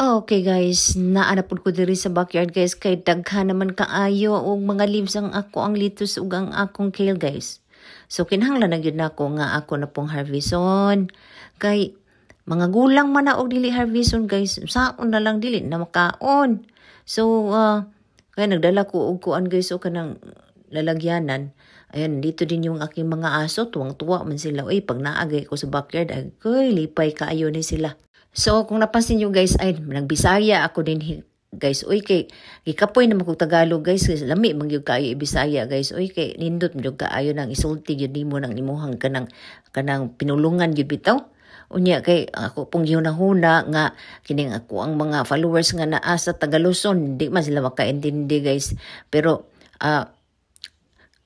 Okay guys, naanapod ko diri sa backyard guys kay daghan naman kaayo og mga leaves ang ako ang lettuce ug ang akong kale guys. So kinahanglan na gyud nako nga ako na pong harveston. Kay mga gulang man na og dili harveston guys, saon na lang dili na makaon. So kaya nagdala ko og kuan guys o kanang lalagyanan. Ayan, dito din yung aking mga aso, tuwang-tuwa man sila. Uy, pag naagay ko sa backyard, ay, lipay kaayo ni sila. So, kung napansin nyo guys, ay, nagbisaya ako din guys. Uy, kay, gikapoy naman kong Tagalog guys. Lami, magyug kaayo ibisaya guys. Uy, kay, nindot magyug kaayo ng isulti yun mo ng imuhang kanang pinulungan yun bitaw. Unya kay ako pong gihunahuna nga kining ako ang mga followers nga naa sa Tagaluson, hindi man sila makaintindi guys. Pero,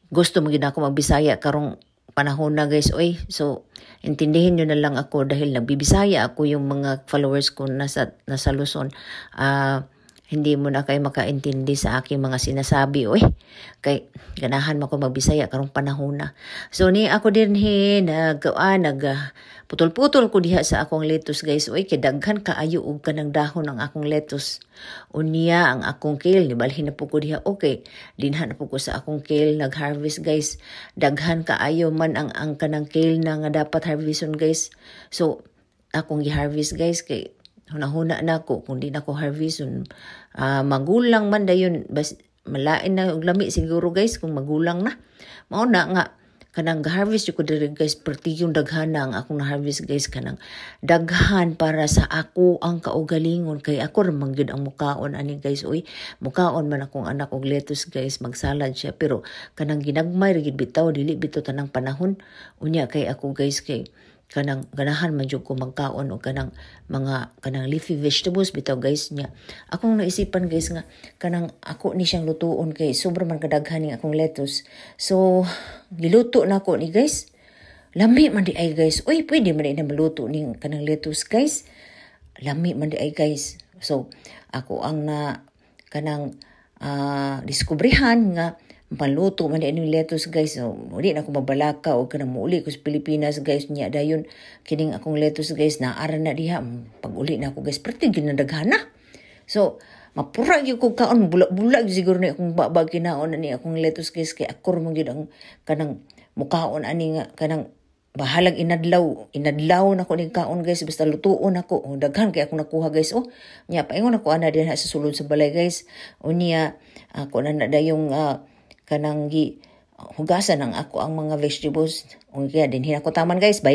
gusto mo gid ako magbisaya karong panahon na guys. Oy, so intindihin nyo na lang ako dahil nagbibisaya ako yung mga followers ko nasa Luzon. Hindi mo na kayo makaintindi sa aking mga sinasabi. Oy, kay ganahan mo ko magbisaya karong panahon na. So ni ako din putol-putol ko diha sa akong lettuce guys. Oy, kay daghan kaayo og kanang dahon ang akong lettuce. Unya ang akong kale nibalhin na po ko diha. Okay, dinhan na po ko sa akong kale nag-harvest guys. Daghan kaayo man ang kanang kale na nga dapat harveston guys. So akong gi-harvest guys kay hunahuna na ko kung di na ko harveston. Magulang man dayon bas malain na og lami siguro guys kung magulang na. Mao na nga kanang harvest ko diri guys, perti yung daghan na ang akong na-harvest guys, kanang daghan para sa ako ang kaugalingon kay ako ramang gyud ang mukaon ani guys. Uy, mukaon man akong anak og lettuce guys, magsalad siya pero kanang ginagmay rigid bitaw dili bitaw tanang panahon. Unya kay ako guys kay kanang ganahan man jud ko magkaon og kanang mga kanang leafy vegetables bitaw guys niya. Akong naisipan guys nga kanang ako ni siyang lutuon kay sobrang man kadaghan ning akong lettuce. So giluto na ko ni guys. Lami man di ay guys. Uy, pwede man di na maluto ning kanang lettuce guys. Lami man di ay guys. So ako ang na kanang diskubrihan nga paluto man din lettuce guys. So, muli na ako mabalaka o kanang muuli ko sa Pilipinas guys niya dayon kining akong lettuce guys na ara na diha pag uli na ako guys perti ginadaghana. So mapura gyud ko kaon bulak-bulak siguro na akong babag kinaon ani akong lettuce guys kay ako man gyud ang kanang mukaon ani nga kanang bahalag inadlaw na ko ning kaon guys basta lutuon ako daghan kay akong nakuha guys. Nya paingon ako ana diha sa sulod sa balay guys. Unya ako na dayong kanang hugasan ang ako ang mga vegetables. Kaya din hinako taman guys. Bye.